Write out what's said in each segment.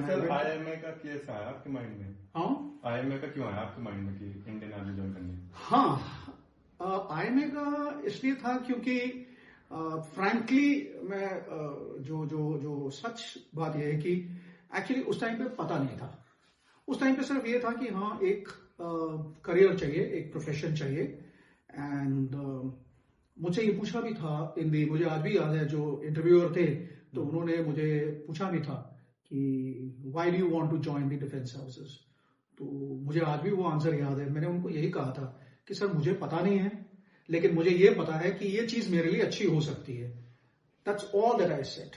Sir IMA का case आया आपके माइंड में? हाँ, आईएमए का क्यों आया आपके माइंड में कि इंडियन आर्मी ज्वाइन करनी? हाँ, आईएमए का इसलिए था क्योंकि फ्रैंकली मैं जो सच बात यह है कि एक्चुअली उस टाइम पे पता नहीं था। उस टाइम पे सिर्फ ये था कि हाँ एक करियर चाहिए, एक प्रोफेशन चाहिए। एंड मुझे ये पूछा भी था मुझे आज भी याद है जो इंटरव्यूअर थे तो उन्होंने मुझे पूछा भी था कि why do you want to join the defence services. तो मुझे आज भी वो आंसर याद है। मैंने उनको यही कहा था कि सर मुझे पता नहीं है, लेकिन मुझे ये पता है कि ये चीज मेरे लिए अच्छी हो सकती है। That's all that I said.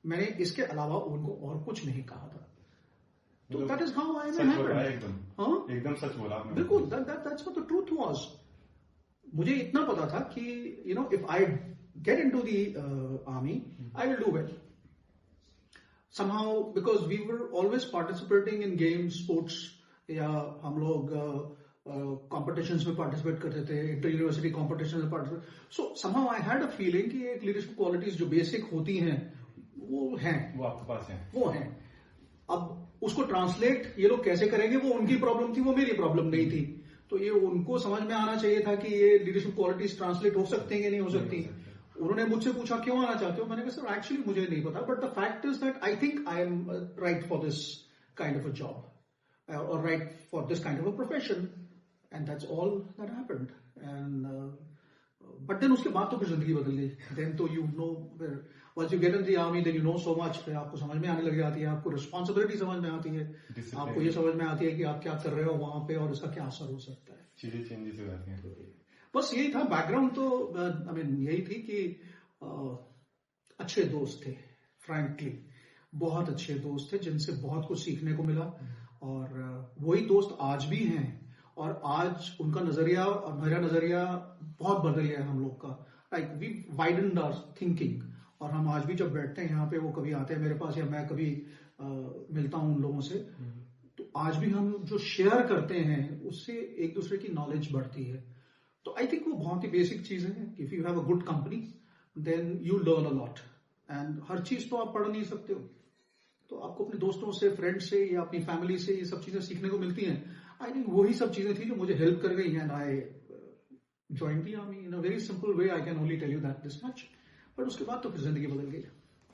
मैंने इसके अलावा उनको और कुछ नहीं कहा था। तो that is how I am happened. एकदम सच बोला आपने। बिल्कुल, that's what the truth was. मुझे इतना पता था कि if I get into the army I will do well somehow, because we were always participating in games, sports, या हम लोग कॉम्पिटिशन्स में पार्टिसिपेट करते थे, इंटर यूनिवर्सिटी कॉम्पिटिशन में participate. So somehow I had a feeling कि एक leadership qualities जो बेसिक होती हैं वो हैं, वो आपके पास हैं, वो हैं। अब उसको ट्रांसलेट ये लोग कैसे करेंगे वो उनकी प्रॉब्लम थी, वो मेरी प्रॉब्लम नहीं थी। तो ये उनको समझ में आना चाहिए था कि ये लीडरशिप क्वालिटीज ट्रांसलेट हो सकती हैं कि नहीं हो सकती। उन्होंने मुझसे पूछा क्यों आना चाहते हो, मैंने कहा सर एक्चुअली मुझे नहीं पता, but the fact is that I think I am right for this kind of a job और right for this kind of a profession, and that's all that happened. And but then उसके बाद तो फिर जिंदगी बदल गई। Then तो you know, once you get in the army then you know so much. फिर आपको समझ में आने लग जाती है, आपको रिस्पॉन्सिबिलिटी समझ में आती है, आपको ये समझ में आती है कि आप क्या कर रहे हो वहां पे और इसका क्या असर हो सकता है। चीजें चेंजेस हो जाती हैं। बस यही था बैकग्राउंड। तो आई मीन यही थी कि अच्छे दोस्त थे, फ्रैंकली बहुत अच्छे दोस्त थे जिनसे बहुत कुछ सीखने को मिला। और वही दोस्त आज भी हैं और आज उनका नजरिया और मेरा नजरिया बहुत बदल गया है हम लोग का। Like we widened our thinking. और हम आज भी जब बैठते हैं यहाँ पे, वो कभी आते हैं मेरे पास या मैं कभी मिलता हूँ उन लोगों से, तो आज भी हम जो शेयर करते हैं उससे एक दूसरे की नॉलेज बढ़ती है। तो आई थिंक वो बहुत ही बेसिक चीज है। If you have a good company then you learn a lot. And हर चीज तो आप पढ़ नहीं सकते हो, तो आपको अपने दोस्तों से, फ्रेंड से या अपनी फैमिली से ये सब चीजें सीखने को मिलती हैं। आई थिंक वही सब चीजें थी जो मुझे हेल्प कर गई। And I join the army in a very simple way. I can only tell you that this much. But उसके बाद तो फिर जिंदगी बदल गई।